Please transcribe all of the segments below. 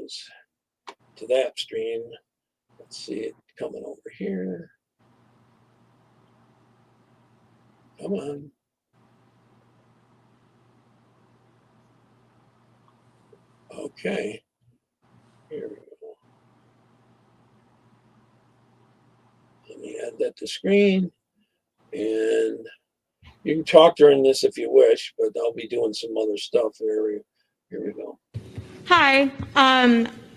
goes to that stream. Let's see it coming over here. Come on. Okay. Here we go. Let me add that to screen. And you can talk during this if you wish, but I'll be doing some other stuff. Here we go. Hi.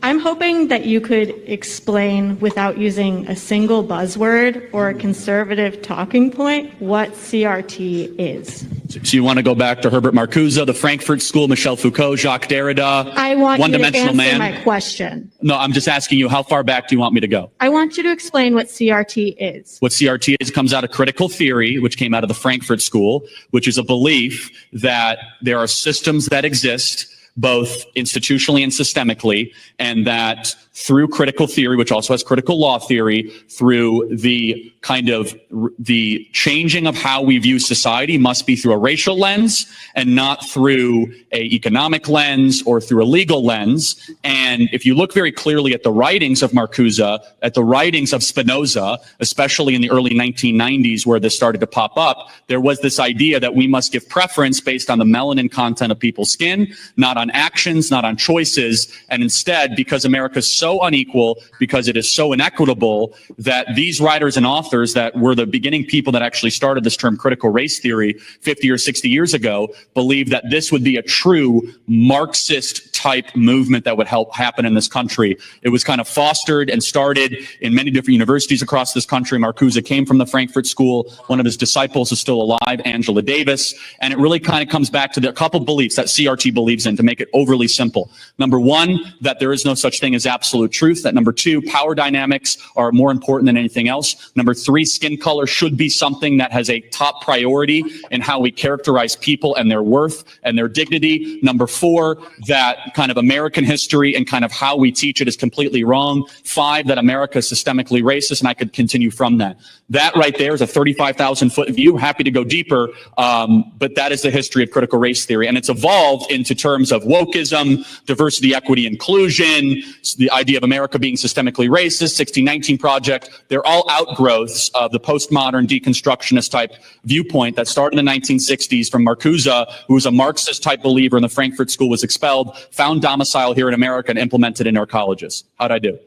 I'm hoping that you could explain, without using a single buzzword or a conservative talking point, what CRT is. So you want to go back to Herbert Marcuse, the Frankfurt School, Michel Foucault, Jacques Derrida, I want you to answer man? my question. No, I'm just asking you, how far back do you want me to go? I want you to explain what CRT is. What CRT is comes out of critical theory, which came out of the Frankfurt School, which is a belief that there are systems that exist both institutionally and systemically, and that through critical theory, which also has critical law theory, through the kind of the changing of how we view society must be through a racial lens and not through a economic lens or through a legal lens. And if you look very clearly at the writings of Marcuse, at the writings of Spinoza, especially in the early 1990s where this started to pop up, there was this idea that we must give preference based on the melanin content of people's skin, not on actions, not on choices, and instead, because America's so unequal, because it is so inequitable, that these writers and authors that were the beginning people that actually started this term critical race theory 50 or 60 years ago believed that this would be a true Marxist type movement that would help happen in this country. It was kind of fostered and started in many different universities across this country. Marcuse came from the Frankfurt School. One of his disciples is still alive, Angela Davis. And it really kind of comes back to the couple beliefs that CRT believes in, to make it overly simple. Number one, that there is no such thing as absolute truth. That number two, power dynamics are more important than anything else. Number three, skin color should be something that has a top priority in how we characterize people and their worth and their dignity. Number four, that kind of American history and kind of how we teach it is completely wrong. Five, that America is systemically racist, and I could continue from that. That right there is a 35,000-foot view. Happy to go deeper, but that is the history of critical race theory, and it's evolved into terms of wokeism, diversity, equity, inclusion, the idea of America being systemically racist, 1619 Project. They're all outgrowths of the postmodern deconstructionist type viewpoint that started in the 1960s from Marcuse, who was a Marxist type believer in the Frankfurt School, was expelled, found domicile here in America, and implemented in our colleges. How'd I do?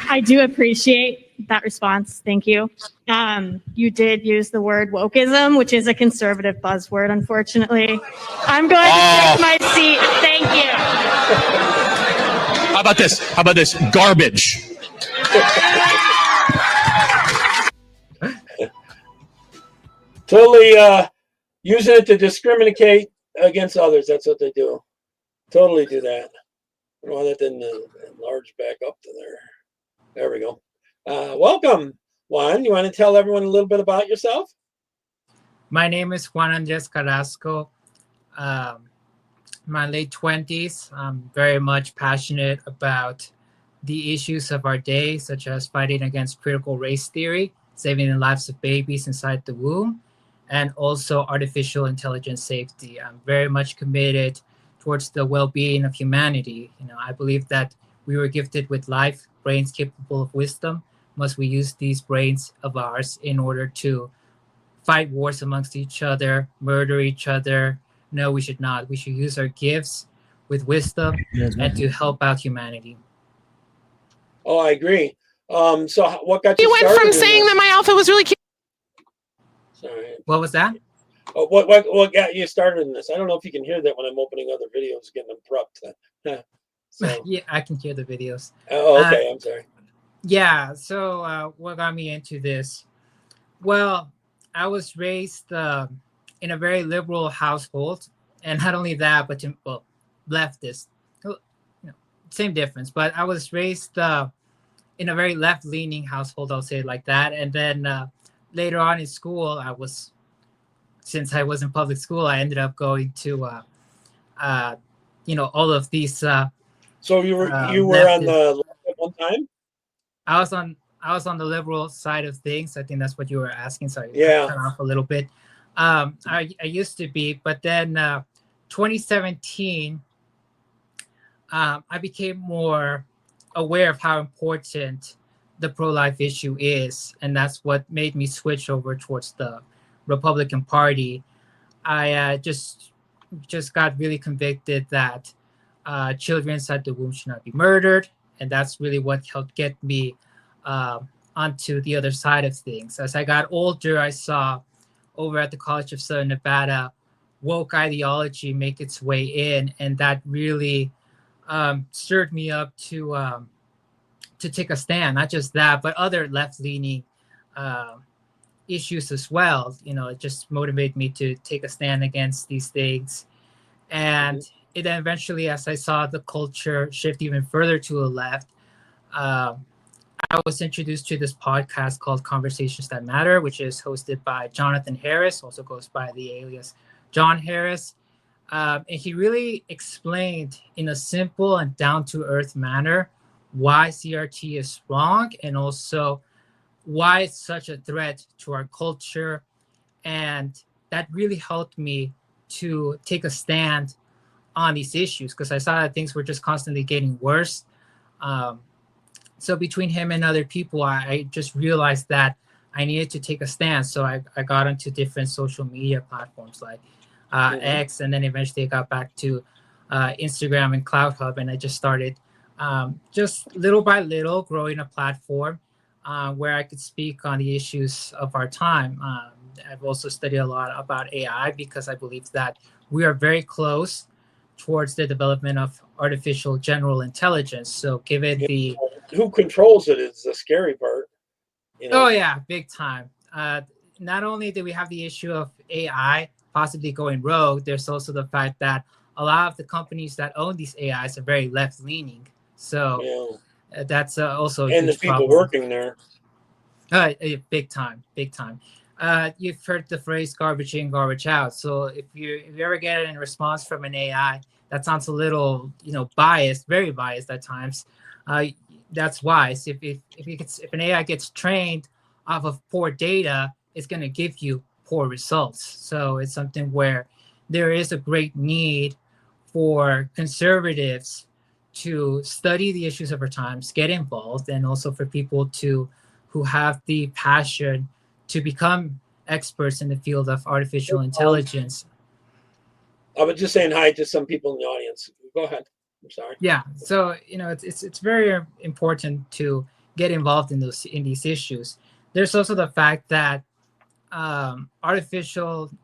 I do appreciate that response. Thank you. You did use the word wokeism, which is a conservative buzzword, unfortunately. I'm going to take my seat. Thank you. How about this? How about this? Garbage. Totally using it to discriminate against others. That's what they do. Totally do that. I don't want that to enlarge back up to there. There we go. Welcome, Juan. You want to tell everyone a little bit about yourself? My name is Juan Andres Carrasco. My late 20s. I'm very much passionate about the issues of our day, such as fighting against critical race theory, saving the lives of babies inside the womb, and also artificial intelligence safety. I'm very much committed towards the well-being of humanity. I believe that we were gifted with life, brains capable of wisdom. Must we use these brains of ours in order to fight wars amongst each other, murder each other? No, we should not. We should use our gifts with wisdom and to help out humanity. Oh, I agree. So what got you went started from saying that my outfit was really cute. Sorry. What was that? Oh, what got you started in this? I don't know if you can hear that when I'm opening other videos, getting them prepped. So. Yeah, I can hear the videos. Oh, okay. I'm sorry. Yeah. So what got me into this? Well, I was raised in a very liberal household, and not only that, but leftist. Same difference. But I was raised in a very left-leaning household. I'll say it like that. And then later on in school, since I was in public school, I ended up going to all of these. So you were on the left at one time? I was on the liberal side of things. I think that's what you were asking. Sorry, yeah. I cut off a little bit. I used to be, but then 2017, I became more aware of how important the pro-life issue is, and that's what made me switch over towards the Republican Party. I just got really convicted that children inside the womb should not be murdered, and that's really what helped get me uh, onto the other side of things. As I got older, I saw over at the College of Southern Nevada woke ideology make its way in, and that really stirred me up to take a stand. Not just that, but other left-leaning issues as well. You know, it just motivated me to take a stand against these things. And it then eventually, as I saw the culture shift even further to the left, I was introduced to this podcast called Conversations That Matter, which is hosted by Jonathan Harris, also goes by the alias John Harris. And he really explained in a simple and down-to-earth manner why CRT is wrong, and also why it's such a threat to our culture. And that really helped me to take a stand on these issues, because I saw that things were just constantly getting worse. So between him and other people, I just realized that I needed to take a stand. So I got onto different social media platforms like X, and then eventually I got back to Instagram and CloudHub, and I just started just little by little growing a platform where I could speak on the issues of our time. I've also studied a lot about AI because I believe that we are very close towards the development of artificial general intelligence. So given the... Who controls it is the scary part. You know? Oh yeah, big time. Not only do we have the issue of AI possibly going rogue, there's also the fact that a lot of the companies that own these AIs are very left-leaning. So that's also a and huge the people problem. working there. Big time. You've heard the phrase "garbage in, garbage out." So if you ever get a response from an AI that sounds a little, biased, very biased at times, that's wise. If an AI gets trained off of poor data, it's going to give you poor results. So it's something where there is a great need for conservatives to study the issues of our times, get involved, and also for people who have the passion to become experts in the field of artificial intelligence. I was just saying hi to some people in the audience. Go ahead. I'm sorry. Yeah, so it's very important to get involved in these issues. There's also the fact that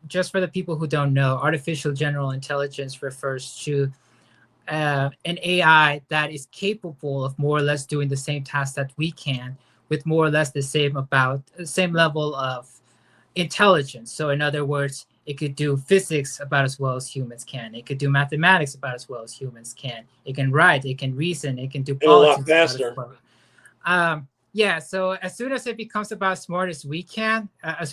just for the people who don't know, artificial general intelligence refers to an AI that is capable of more or less doing the same tasks that we can, with more or less the same level of intelligence. So in other words, it could do physics about as well as humans can. It could do mathematics about as well as humans can. It can write, it can reason, it can do politics. A lot faster. So as soon as it becomes about as smart as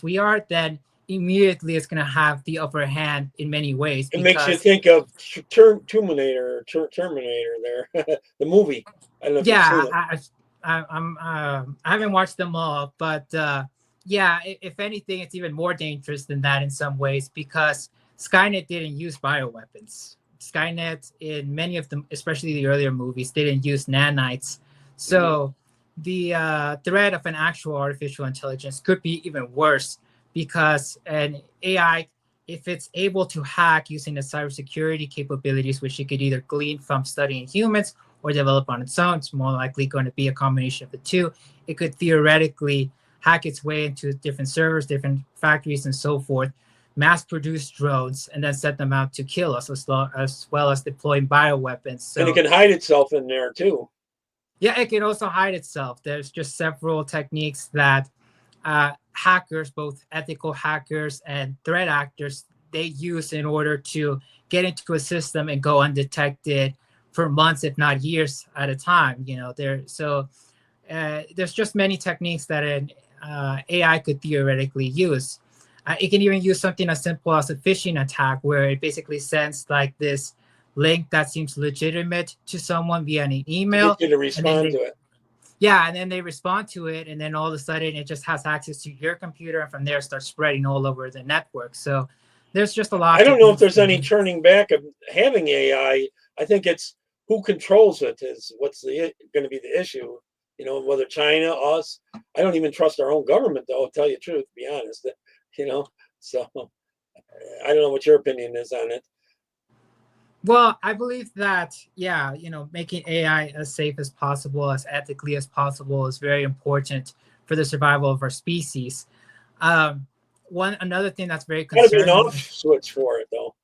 we are, then immediately it's going to have the upper hand in many ways. It makes you think of Terminator there, the movie. I don't know if you've seen it. I haven't watched them all, but if anything, it's even more dangerous than that in some ways, because Skynet didn't use bioweapons. Skynet, in many of them, especially the earlier movies, didn't use nanites. So the threat of an actual artificial intelligence could be even worse, because an AI, if it's able to hack using the cybersecurity capabilities, which it could either glean from studying humans or develop on its own, it's more likely going to be a combination of the two. It could theoretically hack its way into different servers, different factories, and so forth, mass produce drones, and then set them out to kill us, as well as deploying bioweapons. So, and it can hide itself in there too. Yeah, it can also hide itself. There's just several techniques that hackers, both ethical hackers and threat actors, they use in order to get into a system and go undetected for months, if not years at a time. There's just many techniques that an AI could theoretically use. It can even use something as simple as a phishing attack, where it basically sends like this link that seems legitimate to someone via an email. To respond to it. Yeah, and then they respond to it, and then all of a sudden it just has access to your computer, and from there starts spreading all over the network. So there's just a lot. I don't know if there's any turning back of having AI. I think it's who controls it is what's going to be the issue. You know, whether China, us. I don't even trust our own government, though. I'll tell you the truth, to be honest. You know, so I don't know what your opinion is on it. Well, I believe that, yeah, making AI as safe as possible, as ethically as possible is very important for the survival of our species. Another thing that's very Got to be an concerning. off switch for it, though.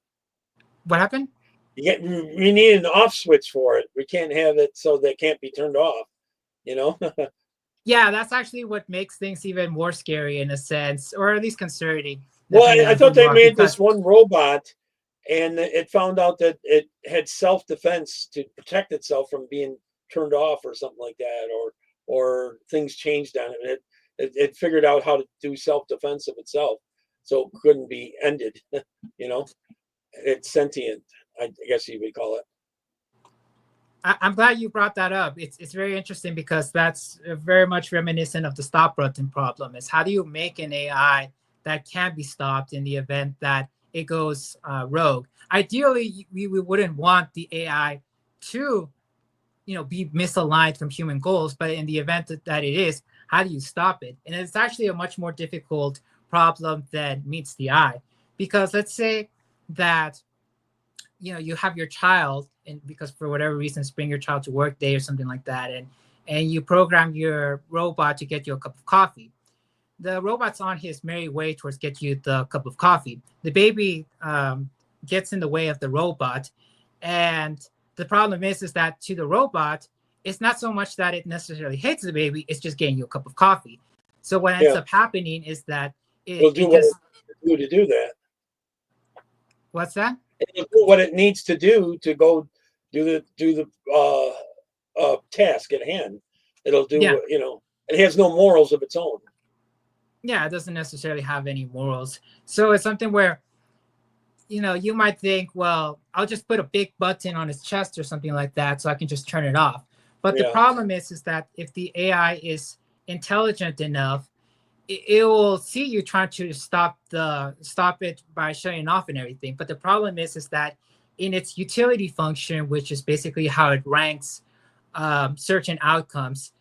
What happened? We need an off switch for it. We can't have it so that it can't be turned off. You know. Yeah, that's actually what makes things even more scary in a sense, or at least concerning. Well, I thought they made this one robot, and it found out that it had self-defense to protect itself from being turned off or something like that, or things changed on it. It figured out how to do self-defense of itself, so it couldn't be ended. You know, it's sentient, I guess you would call it. I'm glad you brought that up. It's very interesting because that's very much reminiscent of the stop button problem. Is how do you make an AI that can be stopped in the event that it goes rogue? Ideally, we wouldn't want the AI to, be misaligned from human goals. But in the event that it is, how do you stop it? And it's actually a much more difficult problem than meets the eye. Because let's say that, you have your child, and because for whatever reason, bring your child to work day or something like that, and you program your robot to get you a cup of coffee. The robot's on his merry way towards get you the cup of coffee. The baby gets in the way of the robot, and the problem is that to the robot, it's not so much that it necessarily hates the baby; it's just getting you a cup of coffee. So what ends up happening is that it'll do what it needs to do that. What's that? It'll do what it needs to do to go do the task at hand. It'll do, it has no morals of its own. Yeah, it doesn't necessarily have any morals. So it's something where, you might think, well, I'll just put a big button on his chest or something like that so I can just turn it off. But the problem is that if the AI is intelligent enough, it will see you trying to stop it by shutting off and everything. But the problem is that in its utility function, which is basically how it ranks certain outcomes,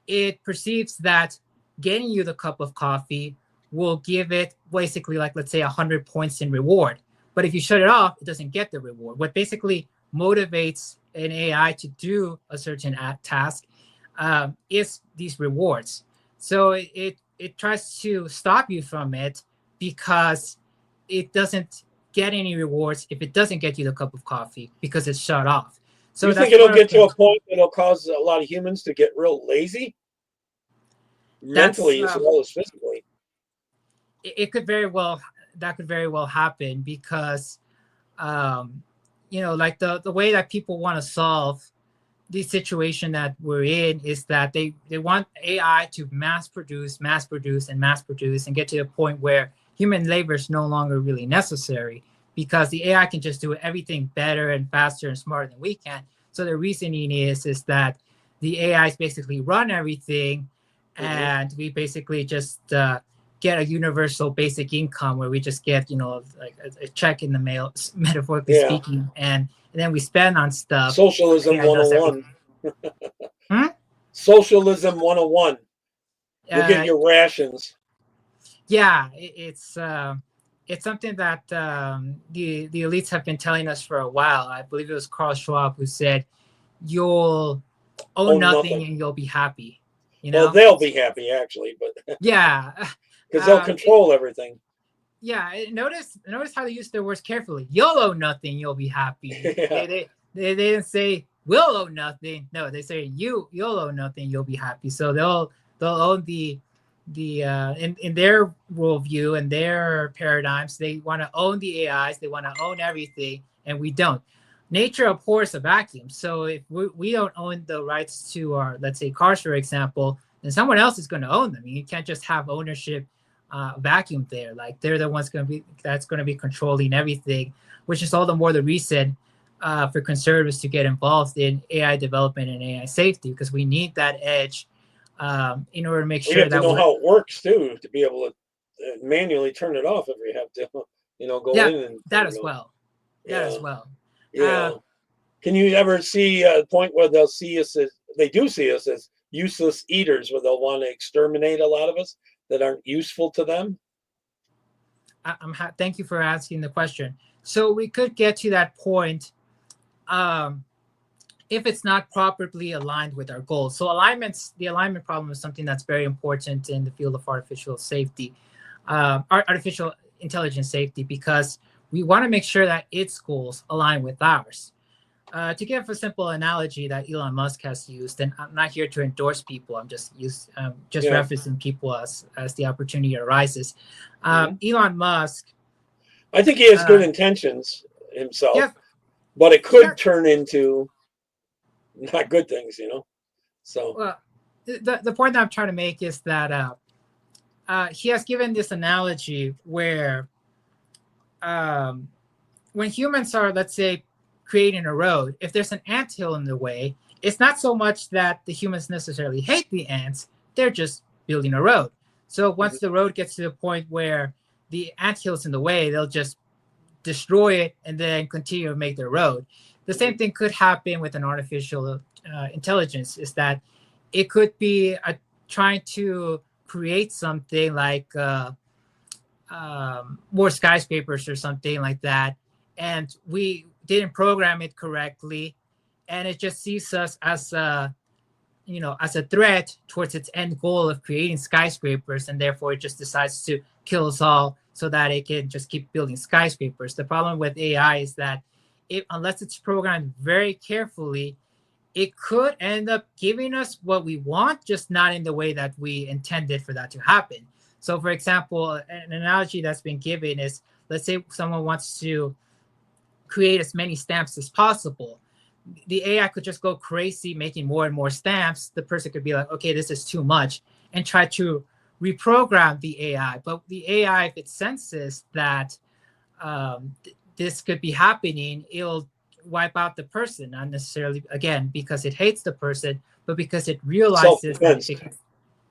it perceives that getting you the cup of coffee will give it basically, like, let's say 100 points in reward. But if you shut it off, it doesn't get the reward. What basically motivates an AI to do a certain task is these rewards. So it tries to stop you from it because it doesn't get any rewards if it doesn't get you the cup of coffee because it's shut off. So you think it'll get to a point that it'll cause a lot of humans to get real lazy? Mentally as well as physically. It could very well, that could very well happen because, like the way that people want to solve the situation that we're in is that they want AI to mass produce and get to a point where human labor is no longer really necessary because the AI can just do everything better and faster and smarter than we can. So the reasoning is that the AIs basically run everything, and we basically just get a universal basic income where we just get, like a check in the mail, metaphorically speaking, and then we spend on stuff. Socialism 101. Socialism 101. You get your rations. Yeah, it's something that the elites have been telling us for a while. I believe it was Carl Schwab who said, "You'll own nothing and you'll be happy." Well, they'll be happy actually, but yeah, because they'll control everything. Yeah, notice how they use their words carefully. You'll own nothing, you'll be happy. They didn't say we'll own nothing. No, they say you'll own nothing, you'll be happy. So they'll own the in their worldview and their paradigms, they want to own the AIs, they want to own everything, and we don't. Nature abhors a vacuum. So if we don't own the rights to our, let's say, cars, for example, then someone else is going to own them. You can't just have ownership vacuum there. Like they're the ones that's going to be controlling everything, which is all the more the reason for conservatives to get involved in AI development and AI safety, because we need that edge in order to make We sure have to that know how it works too, to be able to manually turn it off if we have to, go yeah, in and that turn as it off. well. That as Yeah, well. yeah. Can you ever see a point where they'll see us as they do see us as useless eaters, where they'll want to exterminate a lot of us that aren't useful to them? Thank you for asking the question. So we could get to that point if it's not properly aligned with our goals. So the alignment problem is something that's very important in the field of artificial safety, artificial intelligence safety, because we want to make sure that its goals align with ours. To give a simple analogy that Elon Musk has used, and I'm not here to endorse people, I'm just referencing people as the opportunity arises. Elon Musk, I think he has good intentions himself, yeah, but it could turn into not good things, So well, the point that I'm trying to make is that he has given this analogy where when humans are, let's say, creating a road, if there's an anthill in the way, it's not so much that the humans necessarily hate the ants, they're just building a road. So once the road gets to the point where the anthill's in the way, they'll just destroy it and then continue to make their road. The same thing could happen with an artificial intelligence, is that it could be trying to create something like more skyscrapers or something like that, and we didn't program it correctly, and it just sees us as a threat towards its end goal of creating skyscrapers, and therefore it just decides to kill us all so that it can just keep building skyscrapers. The problem with AI is that unless it's programmed very carefully, it could end up giving us what we want, just not in the way that we intended for that to happen. So, for example, an analogy that's been given is, let's say someone wants to create as many stamps as possible. The AI could just go crazy making more and more stamps. The person could be like, okay, this is too much, and try to reprogram the AI. But the AI, if it senses that this could be happening, it'll wipe out the person, not necessarily, again, because it hates the person, but because it realizes that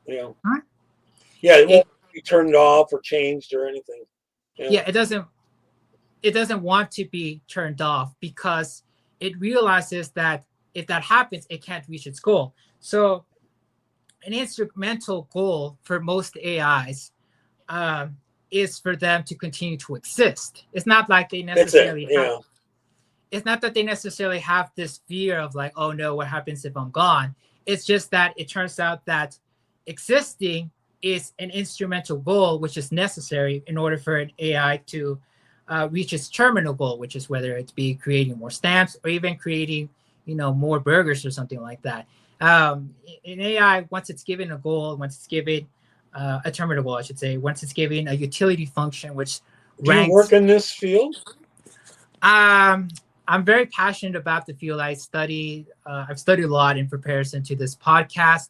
it won't be turned off or changed or anything. It doesn't want to be turned off because it realizes that if that happens, it can't reach its goal. So an instrumental goal for most AIs is for them to continue to exist. It's not like they necessarily it's not that they necessarily have this fear of like, oh no, what happens if I'm gone? It's just that it turns out that existing is an instrumental goal, which is necessary in order for an AI to reach its terminal goal, which is whether it be creating more stamps or even creating, more burgers or something like that. In AI, once it's given a goal, once it's given a terminal goal, I should say, once it's given a utility function, which ranks. Do you work in this field? I'm very passionate about the field. I've studied a lot in comparison to this podcast.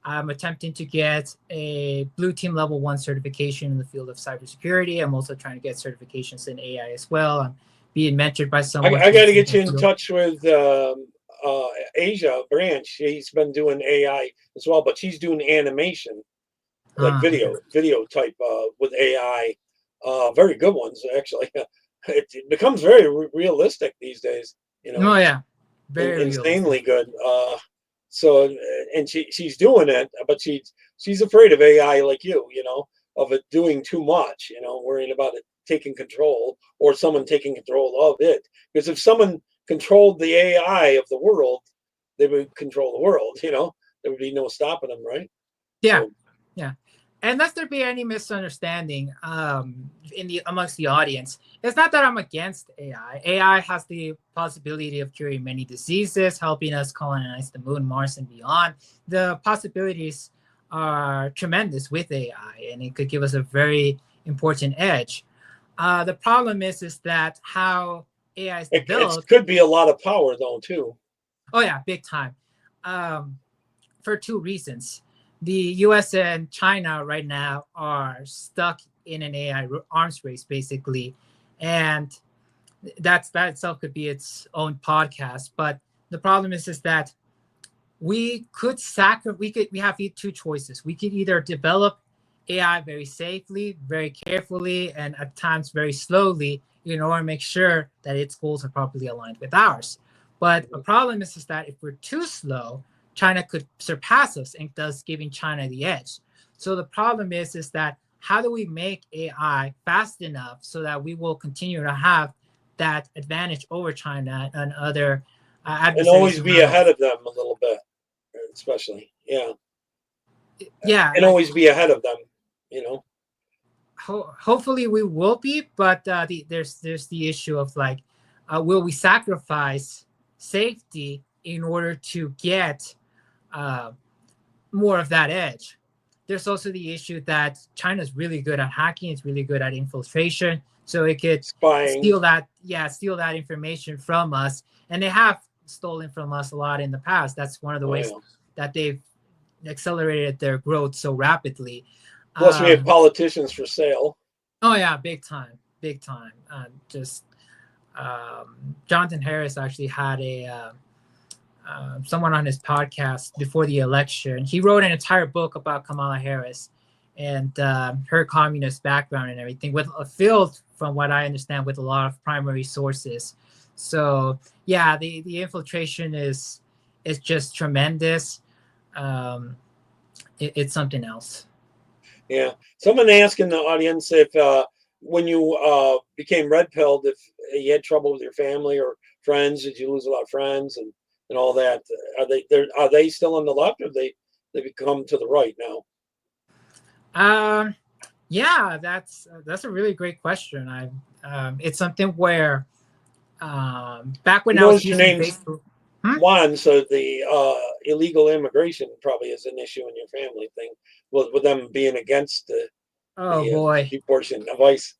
I'm attempting to get a Blue Team Level 1 certification in the field of cybersecurity. I'm also trying to get certifications in AI as well. I'm being mentored by someone. I got to get you in touch with Asia Branch. She's been doing AI as well, but she's doing animation, like video type with AI. Very good ones, actually. It becomes very realistic these days. Oh yeah, very insanely good. So, and she's doing it, but she's afraid of AI like you, of it doing too much, worrying about it taking control or someone taking control of it. Because if someone controlled the AI of the world, they would control the world, there would be no stopping them, right? Yeah. So, yeah. And lest there be any misunderstanding amongst the audience, it's not that I'm against AI. AI has the possibility of curing many diseases, helping us colonize the moon, Mars, and beyond. The possibilities are tremendous with AI, and it could give us a very important edge. The problem is that how AI is developed. It could be a lot of power, though, too. Oh yeah, big time. For two reasons. The US and China right now are stuck in an AI arms race, basically. And that itself could be its own podcast. But the problem is that we have two choices. We could either develop AI very safely, very carefully, and at times very slowly in order to make sure that its goals are properly aligned with ours. But the problem is that if we're too slow, China could surpass us, and thus giving China the edge. So the problem is that how do we make AI fast enough so that we will continue to have that advantage over China and other and always be ahead of them a little bit, especially. Yeah. And always be ahead of them, you know. Hopefully we will be, but there's the issue of like, will we sacrifice safety in order to get more of that edge? There's also the issue that China's really good at hacking. It's really good at infiltration, so it could steal that information from us, and they have stolen from us a lot in the past. That's one of the ways that they've accelerated their growth so rapidly. Plus, we have politicians for sale. Oh yeah, big time. Jonathan Harris actually had someone on his podcast before the election. He wrote an entire book about Kamala Harris and her communist background and everything, filled, from what I understand, with a lot of primary sources. So yeah, the infiltration is just tremendous. It's something else. Yeah. Someone asked in the audience if when you became red-pilled, if you had trouble with your family or friends, did you lose a lot of friends and all that? Are they still on the left, or they become to the right now? Yeah, that's a really great question. It's something where back when I was using Facebook. Juan, so the illegal immigration probably is an issue in your family thing, with them being against the deportation of ICE.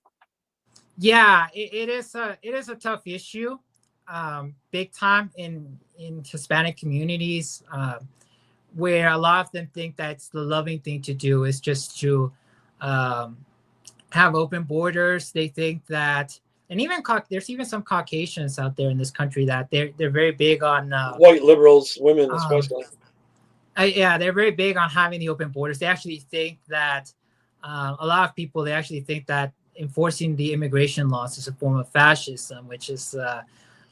Yeah, it is a tough issue, big time in Hispanic communities, where a lot of them think that's the loving thing to do is just to have open borders. They think that. And even there's even some Caucasians out there in this country that they're very big on white liberals, women especially. Yeah, they're very big on having the open borders. They actually think that a lot of people, they actually think that enforcing the immigration laws is a form of fascism, which is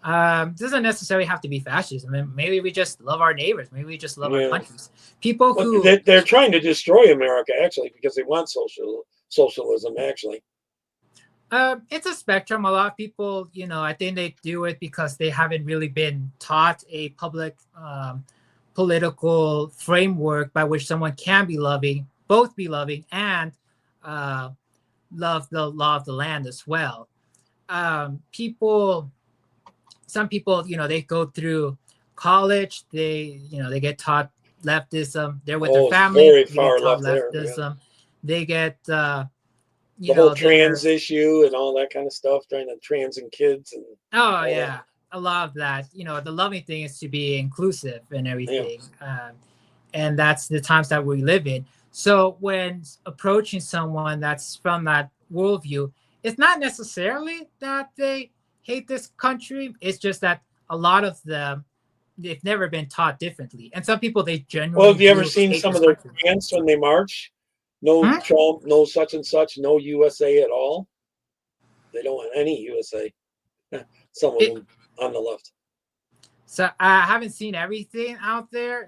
doesn't necessarily have to be fascism. I mean, maybe we just love our neighbors. Maybe we just love our countries. People who they're trying to destroy America actually because they want socialism actually. It's a spectrum. A lot of people, I think they do it because they haven't really been taught a public political framework by which someone can both be loving and love the law of the land as well. Some people, they go through college, they get taught leftism. They're with their family. Very far left leftism. There, they get the whole trans issue and all that kind of stuff, trying to trans in kids and that. A lot of that. The loving thing is to be inclusive and everything, and that's the times that we live in. So when approaching someone that's from that worldview, it's not necessarily that they hate this country. It's just that a lot of them, they've never been taught differently, and some people they genuinely. Well, have you ever seen some of their chants when they march? No Trump, no such and such, no USA at all. They don't want any USA. Some of them on the left. So I haven't seen everything out there,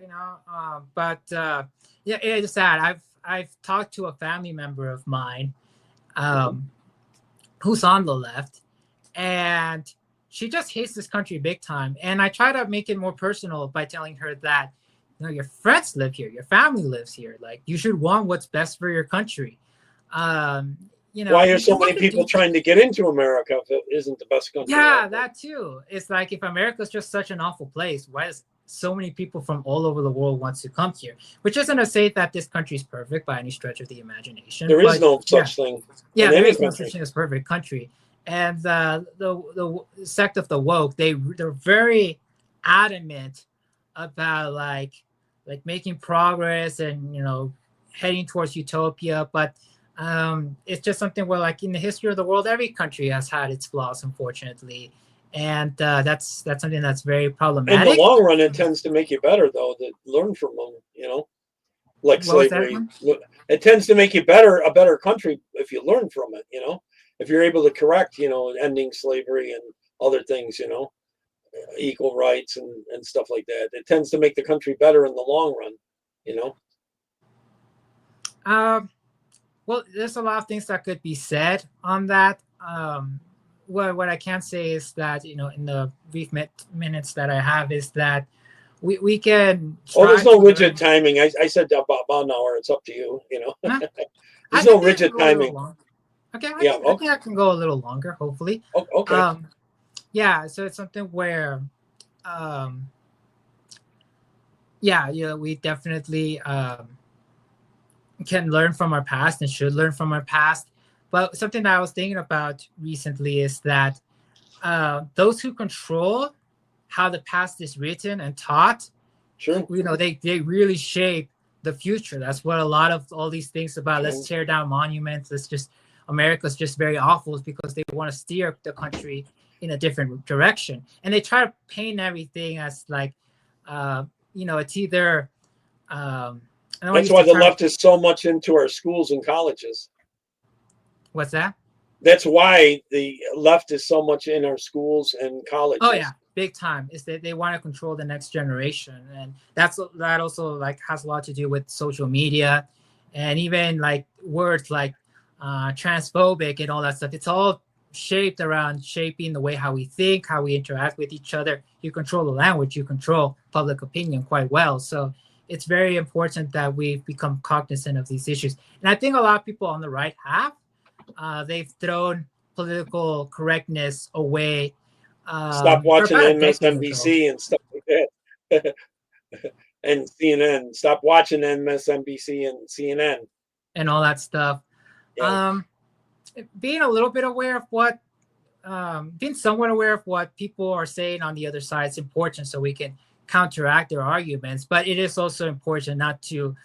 but yeah, it is sad. I've talked to a family member of mine, who's on the left, and she just hates this country big time. And I try to make it more personal by telling her that. Your friends live here, your family lives here. Like, you should want what's best for your country. Why are so many people trying to get into America if it isn't the best country? Yeah, that too. It's like, if America's just such an awful place, why does so many people from all over the world want to come here? Which isn't to say that this country is perfect by any stretch of the imagination. There is no such thing. Yeah, there is no such thing as perfect country. And the sect of the woke, they're very adamant about like making progress and heading towards utopia, but it's just something where, like, in the history of the world, every country has had its flaws, unfortunately, and that's something that's very In problematic. the long run, it tends to make you better, though, to learn from them, you know, like What was that slavery. one? It tends to make you a better country if you learn from it, you know, if you're able to correct, you know, ending slavery and other things, you know, equal rights and stuff like that. It tends to make the country better in the long run, you know. Well, there's a lot of things that could be said on that. What I can say is that, you know, in the brief minutes that I have, is that we can Oh, try there's no to rigid learn. timing. I said about an hour. It's up to you, you know. Huh? I There's no think I can rigid go a little timing. long. Okay, Yeah. I Okay. think I can go a little longer, hopefully. Okay. Yeah, so it's something where, um, yeah, you know, we definitely can learn from our past and should learn from our past. But something that I was thinking about recently is that those who control how the past is written and taught, Sure. you know, they really shape the future. That's what a lot of all these things about. Sure. Let's tear down monuments. Let's just, America's just very awful, is because they want to steer the country in a different direction, and they try to paint everything as like, you know, it's either. I don't want to That's use why the the term. left is so much into our schools and colleges. What's that? That's why the left is so much in our schools and colleges. Oh yeah, big time. Is that they want to control the next generation, and that also like has a lot to do with social media, and even like words like transphobic and all that stuff. It's all shaped around shaping the way how we think, how we interact with each other. You control the language, you control public opinion quite well. So it's very important that we become cognizant of these issues. And I think a lot of people on the right have. They've thrown political correctness away Stop for watching about a decade ago, MSNBC and stuff like that. And CNN. Stop watching MSNBC and CNN. and all that stuff. Yeah. Um, being a little bit aware of what, being somewhat aware of what people are saying on the other side is important, so we can counteract their arguments. But it is also important not to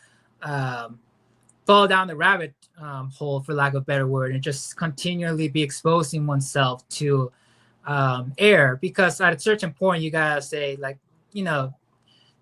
fall down the rabbit hole, for lack of a better word, and just continually be exposing oneself to error. Because at a certain point, you gotta say, like, you know,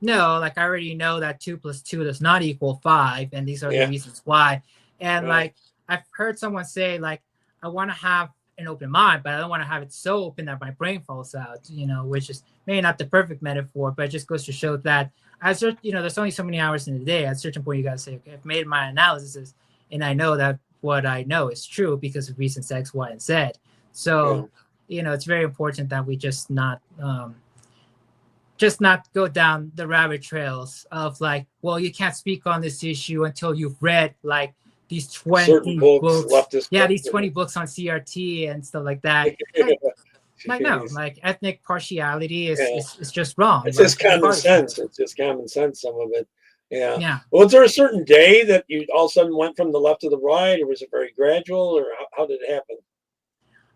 no, like I already know that 2 + 2 does not equal 5, and these are the Yeah. reasons why. And Right. like I've heard someone say, like, I want to have an open mind, but I don't want to have it so open that my brain falls out, you know, which is maybe not the perfect metaphor, but it just goes to show that as you know, there's only so many hours in the day. At a certain point, you gotta say, okay, I've made my analysis, and I know that what I know is true because of reasons X, Y, and Z. So, you know, it's very important that we just not go down the rabbit trails of like, well, you can't speak on this issue until you've read like these 20 Certain books, leftist yeah, books. these 20 books on CRT and stuff like that. Like no, like ethnic partiality is just wrong. It's like, just common sense. It's just common sense, some of it. Yeah. Yeah. Was there a certain day that you all of a sudden went from the left to the right, or was it very gradual, or how did it happen?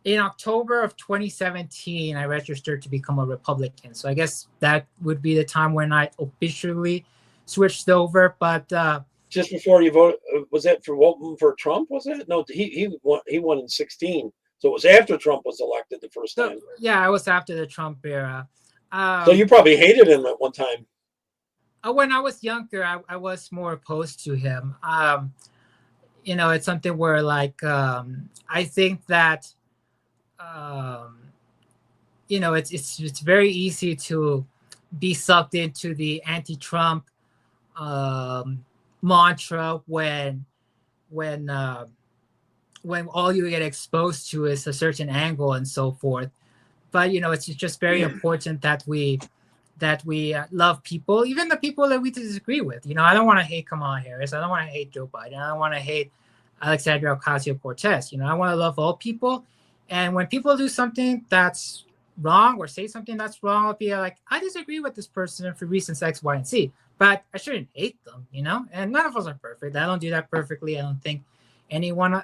In October of 2017, I registered to become a Republican. So I guess that would be the time when I officially switched over. But just before you voted, was that for voting for Trump? Was it? No, he won in 2016. So it was after Trump was elected the first time. Yeah, I was after the Trump era. So you probably hated him at one time. When I was younger, I was more opposed to him. You know, it's something where like I think that you know, it's very easy to be sucked into the anti-Trump mantra when all you get exposed to is a certain angle and so forth. But you know, it's just very important that we love people, even the people that we disagree with. You know, I don't want to hate Kamala Harris. I don't want to hate Joe Biden. I don't want to hate Alexandria Ocasio-Cortez. You know, I want to love all people. And when people do something that's wrong or say something that's wrong, I'll be like, I disagree with this person for reasons X, Y, and Z. But I shouldn't hate them, you know? And none of us are perfect. I don't do that perfectly. I don't think anyone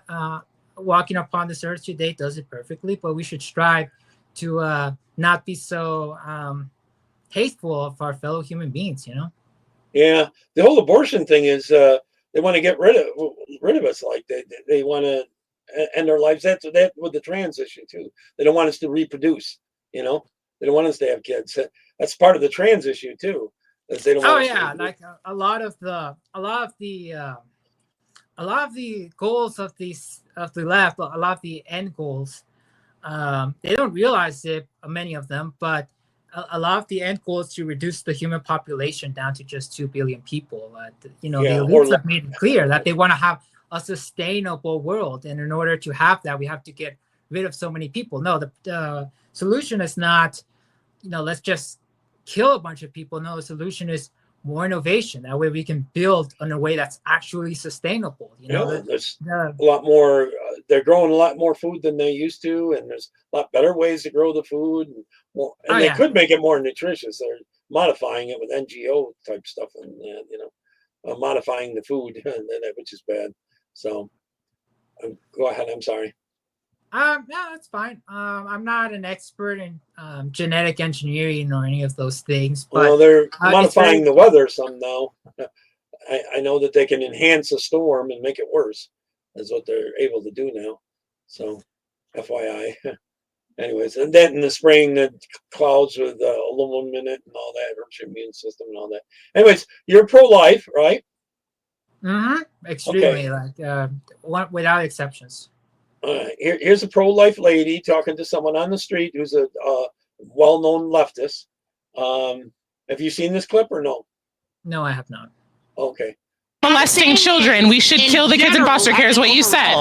walking upon this earth today does it perfectly. But we should strive to not be so hateful of our fellow human beings, you know? Yeah. The whole abortion thing is they want to get rid of us. Like they want to end our lives. That's that with the trans issue too. They don't want us to reproduce. You know, they don't want us to have kids. That's part of the trans issue too. That they don't Oh want us to yeah, have like a lot of the goals of the left, a lot of the end goals, they don't realize it, many of them, but a lot of the end goal is to reduce the human population down to just 2 billion people. The elites have made it clear that they want to have a sustainable world, and in order to have that, we have to get rid of so many people. No, the solution is not, let's just kill a bunch of people. No, the solution is more innovation. That way we can build in a way that's actually sustainable. There's a lot more. They're growing a lot more food than they used to, and there's a lot better ways to grow the food. And they could make it more nutritious. They're modifying it with NGO type stuff, and modifying the food, which is bad. So, go ahead. I'm sorry. Yeah, that's fine. I'm not an expert in genetic engineering or any of those things. But, well, they're modifying the weather some now. I know that they can enhance a storm and make it worse. That's what they're able to do now. So, FYI. Anyways, and then in the spring, the clouds with aluminum in it and all that, hurts your immune system and all that. Anyways, you're pro-life, right? Mm-hmm. Extremely, without exceptions. Here's a pro-life lady talking to someone on the street who's a well-known leftist. Have you seen this clip or no? No, I have not. Okay. Molesting children, we should kill the kids in foster care is what you said.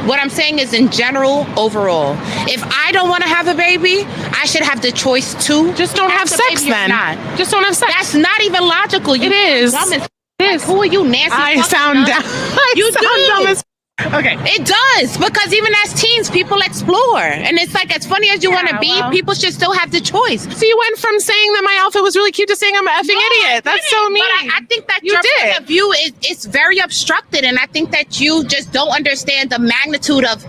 What I'm saying is, in general, overall, if I don't want to have a baby, I should have the choice to. Just don't have sex then. Just don't have sex. That's not even logical. It is. It is. Who are you, Nancy? I sound dumb. You sound dumb. Okay. It does, because even as teens, people explore. And it's like, as funny as you want to be, people should still have the choice. So you went from saying that my outfit was really cute to saying I'm an effing idiot. That's so mean. But I think that your point of view is very obstructed. And I think that you just don't understand the magnitude of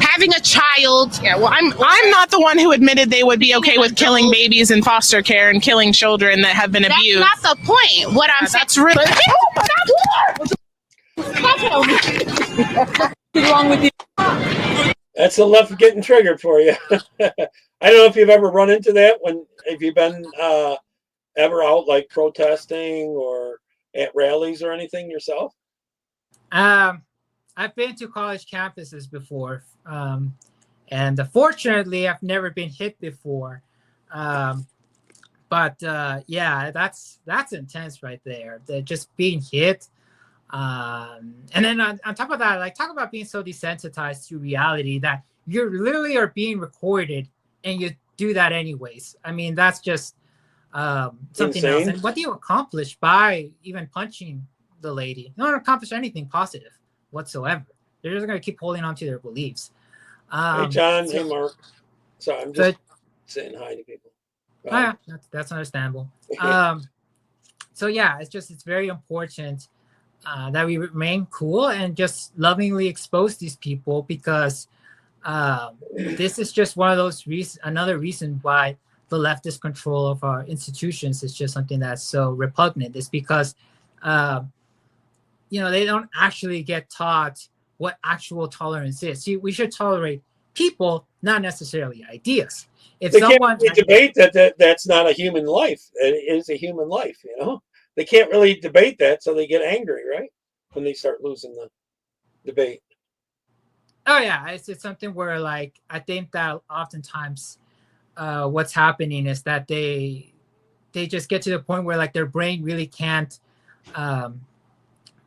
having a child. Yeah, well, I'm not the one who admitted they would be okay with killing babies in foster care and killing children that have been abused. That's not the point. What I'm saying. That's really... wrong with you? That's the left getting triggered for you. I don't know if you've ever run into that if you've been ever out like protesting or at rallies or anything yourself. I've been to college campuses before, and fortunately, I've never been hit before. But yeah, that's intense right there. Just being hit. And then on top of that, talk about being so desensitized to reality that you literally are being recorded and you do that anyways. I mean, that's just something insane. else. And what do you accomplish by even punching the lady? You don't accomplish anything positive whatsoever. They're just going to keep holding on to their beliefs. Hey, John. Hey, Mark. Sorry, I'm just saying hi to people. Yeah, that's understandable. So yeah, it's very important that we remain cool and just lovingly expose these people, because this is just one of those another reason why the leftist control of our institutions is just something that's so repugnant. It's because they don't actually get taught what actual tolerance is. See, we should tolerate people, not necessarily ideas. If they can't really debate that's not a human life. It is a human life, They can't really debate that, so they get angry, right? When they start losing the debate. Oh yeah, it's something where I think that oftentimes what's happening is that they just get to the point where their brain really can't.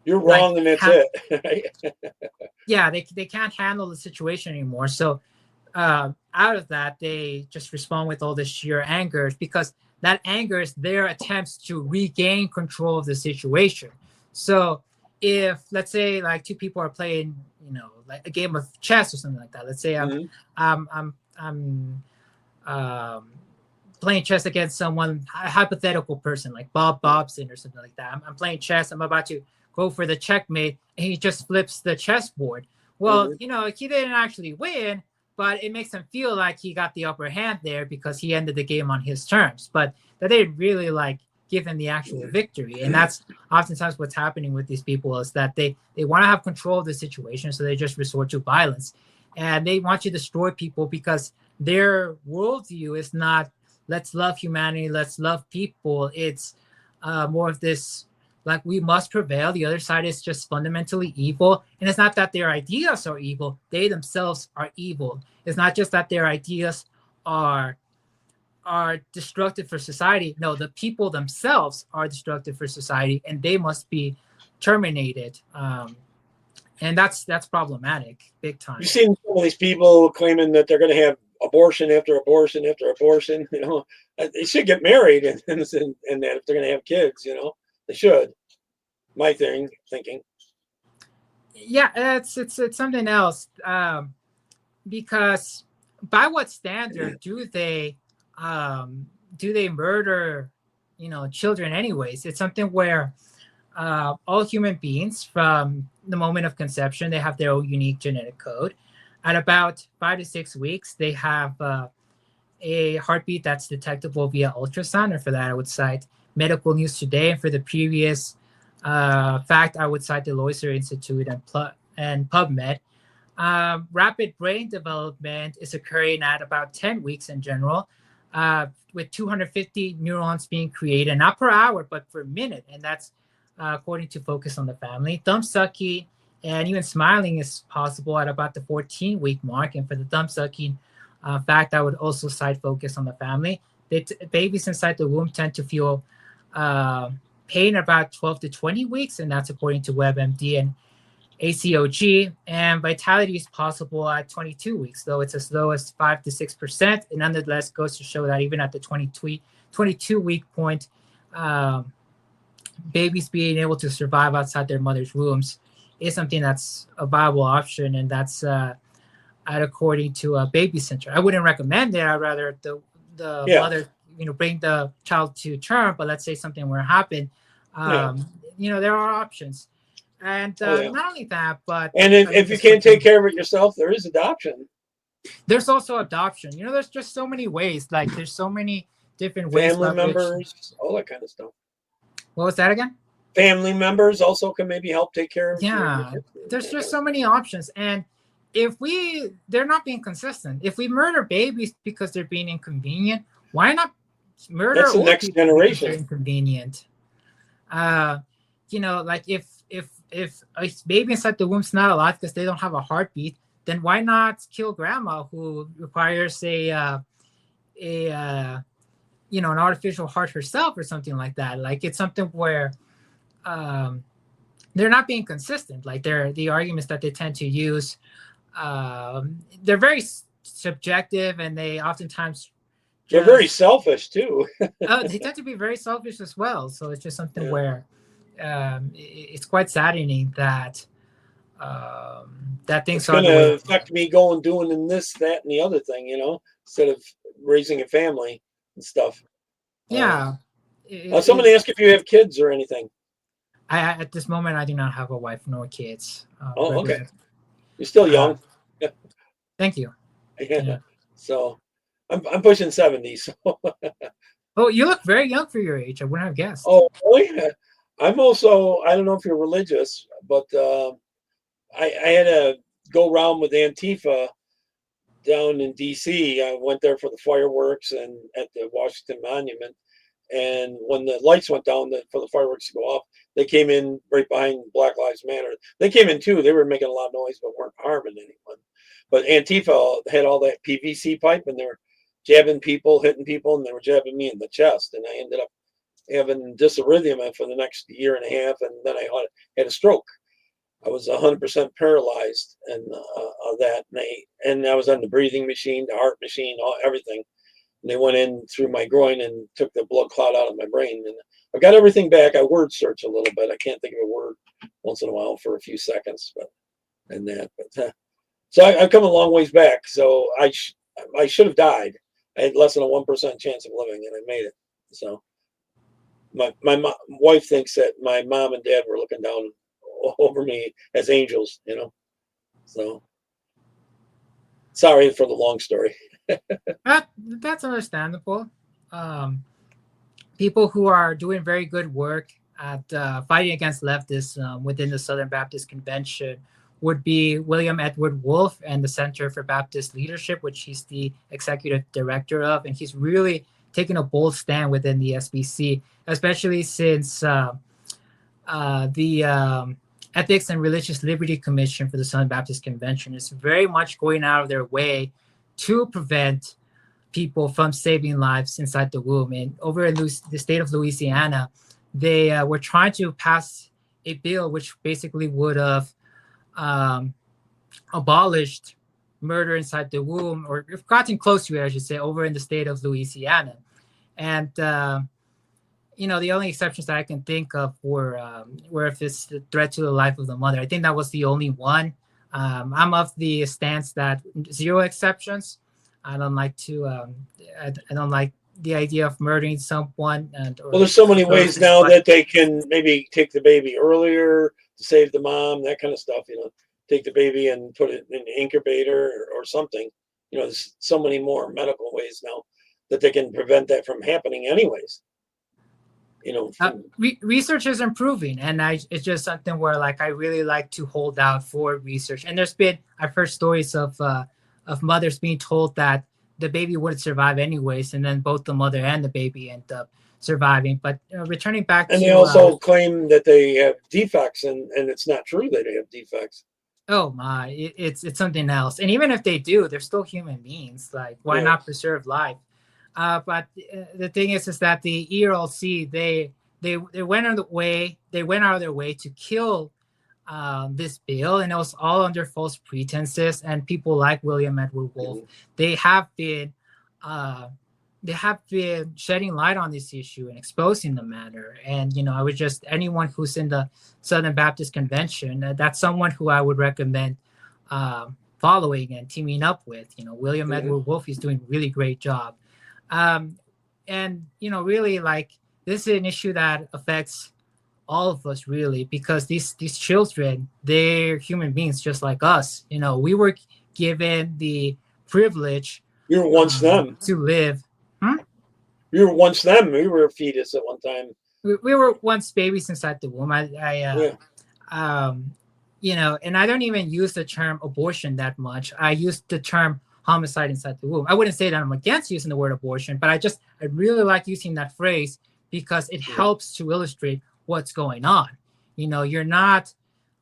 You're wrong, and that's it. Yeah, they can't handle the situation anymore. So out of that, they just respond with all this sheer anger, because that anger is their attempts to regain control of the situation. So if, let's say, two people are playing, a game of chess or something like that. Let's say I'm playing chess against someone, a hypothetical person like Bob Bobson or something like that. I'm playing chess. I'm about to go for the checkmate, and he just flips the chessboard. Well, he didn't actually win, but it makes him feel like he got the upper hand there because he ended the game on his terms. But that didn't really give him the actual victory. And that's oftentimes what's happening with these people, is that they want to have control of the situation, so they just resort to violence. and they want to destroy people because their worldview is not let's love humanity, let's love people. It's more of this like we must prevail. The other side is just fundamentally evil, and it's not that their ideas are evil; they themselves are evil. It's not just that their ideas are destructive for society. No, the people themselves are destructive for society, and they must be terminated. And that's problematic, big time. You've seen some of these people claiming that they're going to have abortion after abortion after abortion. You know, they should get married and that if they're going to have kids, you know, they should. My thinking. Yeah, it's something else. Because by what standard do they murder, you know, children anyways? It's something where all human beings from the moment of conception, they have their own unique genetic code. At about 5 to 6 weeks, they have a heartbeat that's detectable via ultrasound, or for that I would cite Medical News Today, and for the previous fact I would cite the Loiser Institute and PubMed. Rapid brain development is occurring at about 10 weeks in general, with 250 neurons being created, not per hour, but per minute. And that's according to Focus on the Family. Thumb sucking and even smiling is possible at about the 14-week mark. And for the thumb sucking fact, I would also cite Focus on the Family. Babies inside the womb tend to feel pain about 12 to 20 weeks, and that's according to WebMD and ACOG. And vitality is possible at 22 weeks, though it's as low as 5 to 6%. And nonetheless, goes to show that even at the 22-week point, babies being able to survive outside their mother's wombs is something that's a viable option, and that's according to a baby center. I wouldn't recommend it. I'd rather the mother, you know, bring the child to term. But let's say something were to happen, you know, there are options. And not only that, but if you can't take care of it yourself, there is adoption. There's also adoption. You know, there's just so many ways. Like there's so many different ways. Family members, all that kind of stuff. What was that again? Family members also can maybe help take care of. Yeah, there's just so many options. And if they're not being consistent. If we murder babies because they're being inconvenient, why not murder That's the next generation. Inconvenient. You know, like if a baby inside the womb's not alive because they don't have a heartbeat, then why not kill grandma who requires a you know, an artificial heart herself or something like that? Like it's something where they're not being consistent. Like the arguments that they tend to use, they're very subjective, and they oftentimes they're very selfish too. They tend to be very selfish as well. So it's just something where it's quite saddening that that things it's going to affect me doing this, that, and the other thing, you know, instead of raising a family and stuff. Yeah. Somebody asked if you have kids or anything. At this moment, I do not have a wife nor kids. Okay. You're still young. Thank you. Yeah. So I'm pushing 70. So. Oh, you look very young for your age. I wouldn't have guessed. Oh, really? I'm also, I don't know if you're religious, but I had to go around with Antifa down in D.C. I went there for the fireworks and at the Washington Monument. And when the lights went down for the fireworks to go off, they came in right behind Black Lives Matter. They came in too. They were making a lot of noise, but weren't harming anyone. But Antifa had all that PVC pipe, and they were jabbing people, hitting people, and they were jabbing me in the chest. And I ended up having dysarrhythmia for the next year and a half, and then I had a stroke. I was 100% paralyzed and of that, and I was on the breathing machine, the heart machine, everything. And they went in through my groin and took the blood clot out of my brain. And I got everything back. I word search a little bit. I can't think of a word once in a while for a few seconds, so I've come a long ways back. So I should have died. I had less than a 1% chance of living, and I made it. So my wife thinks that my mom and dad were looking down over me as angels, you know. So sorry for the long story. That's understandable. People who are doing very good work at fighting against leftists within the Southern Baptist Convention would be William Edward Wolf and the Center for Baptist Leadership, which he's the executive director of. And he's really taken a bold stand within the SBC, especially since the Ethics and Religious Liberty Commission for the Southern Baptist Convention is very much going out of their way to prevent people from saving lives inside the womb. And over in the state of Louisiana, they were trying to pass a bill which basically would have abolished murder inside the womb, or gotten close to it, I should say, over in the state of Louisiana. And the only exceptions that I can think of were if it's a threat to the life of the mother. I think that was the only one. I'm of the stance that 0 exceptions. I don't like the idea of murdering someone. Well, there's so many ways now that they can maybe take the baby earlier to save the mom, that kind of stuff. Take the baby and put it in an incubator or something. There's so many more medical ways now that they can prevent that from happening anyways. Research is improving, and it's just something where I really like to hold out for research. And I've heard stories of mothers being told that the baby wouldn't survive anyways, and then both the mother and the baby end up surviving. But returning back, and they also claim that they have defects, and it's not true that they have defects. Oh my, it's something else. And even if they do, they're still human beings. Why not preserve life? But the thing is that the ERLC, they went out of their way to kill this bill, and it was all under false pretenses. And people like William Edward Wolf, they have been shedding light on this issue and exposing the matter. And I would just, anyone who's in the Southern Baptist Convention, that's someone who I would recommend following and teaming up with. William Edward Wolf is doing a really great job. And really, this is an issue that affects all of us, really, because these children, they're human beings just like us. We were given the privilege. You were once them to live. You were once them. We were a fetus at one time. We were once babies inside the womb. And I don't even use the term abortion that much. I use the term homicide inside the womb. I wouldn't say that I'm against using the word abortion, but I really like using that phrase because it helps to illustrate what's going on. You're not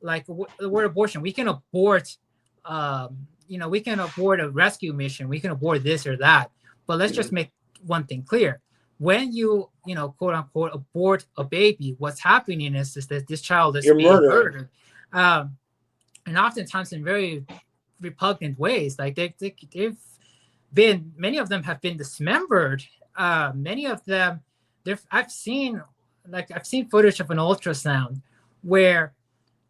the word abortion. We can abort, we can abort a rescue mission. We can abort this or that, but let's just make one thing clear. When you, quote unquote, abort a baby, what's happening is that this child is being murdered. And oftentimes in very repugnant ways. They've been, many of them have been dismembered. Many of them, I've seen footage of an ultrasound where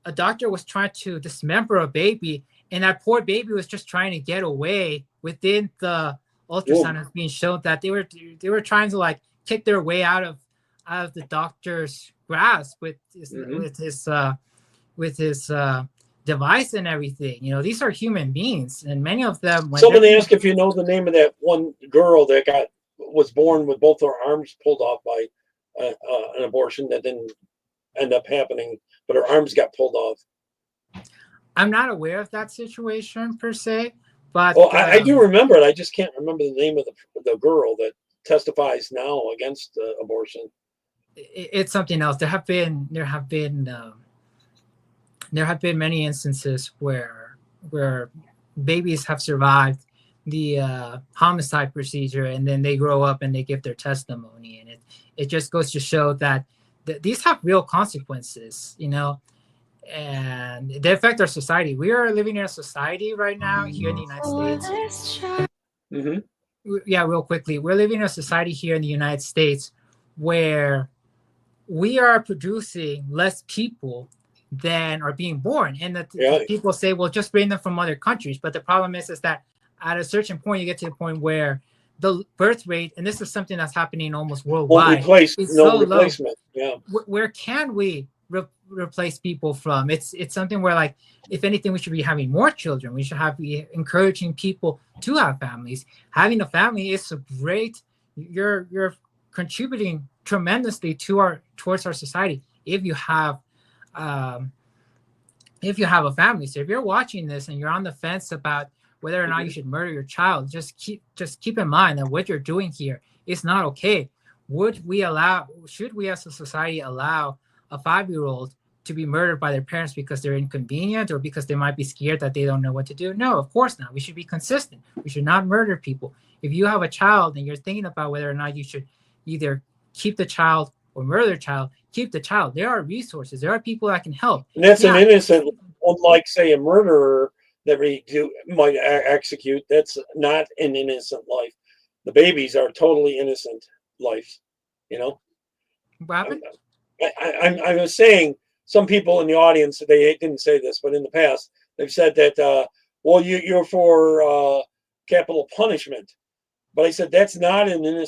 a doctor was trying to dismember a baby, and that poor baby was just trying to get away. Within the ultrasound is being shown that they were trying to kick their way out of the doctor's grasp with his device and everything. These are human beings, and many of them. Somebody asked if you know the name of that one girl that was born with both her arms pulled off by an abortion that didn't end up happening, but her arms got pulled off. I'm not aware of that situation per se, but I do remember it. I just can't remember the name of the girl that testifies now against abortion. It's something else. There have been many instances where babies have survived the homicide procedure, and then they grow up and they give their testimony, and it just goes to show that these have real consequences, and they affect our society. We are living in a society right now here in the United States. Yeah, real quickly, we're living in a society here in the United States where we are producing less people than are being born. And people say, well, just bring them from other countries. But the problem is that at a certain point, you get to the point where the birth rate, and this is something that's happening almost worldwide, replacement. Yeah. Where can we replace people from? It's something where, if anything, we should be having more children. We should be encouraging people to have families. Having a family is a great. You're contributing tremendously towards our society if you have if you have a family. So if you're watching this and you're on the fence about whether or not you should murder your child, just keep in mind that what you're doing here is not okay. Should we as a society allow a 5-year-old to be murdered by their parents because they're inconvenient or because they might be scared that they don't know what to do? No, of course not. We should be consistent. We should not murder people. If you have a child and you're thinking about whether or not you should either keep the child or murder the child, keep the child. There are resources. There are people that can help. And that's an innocent, unlike, say, a murderer that might execute. That's not an innocent life. The babies are totally innocent lives, you know? What happened? I was saying, some people in the audience, they didn't say this, but in the past, they've said that, well, you're for capital punishment. But I said, that's not an innocent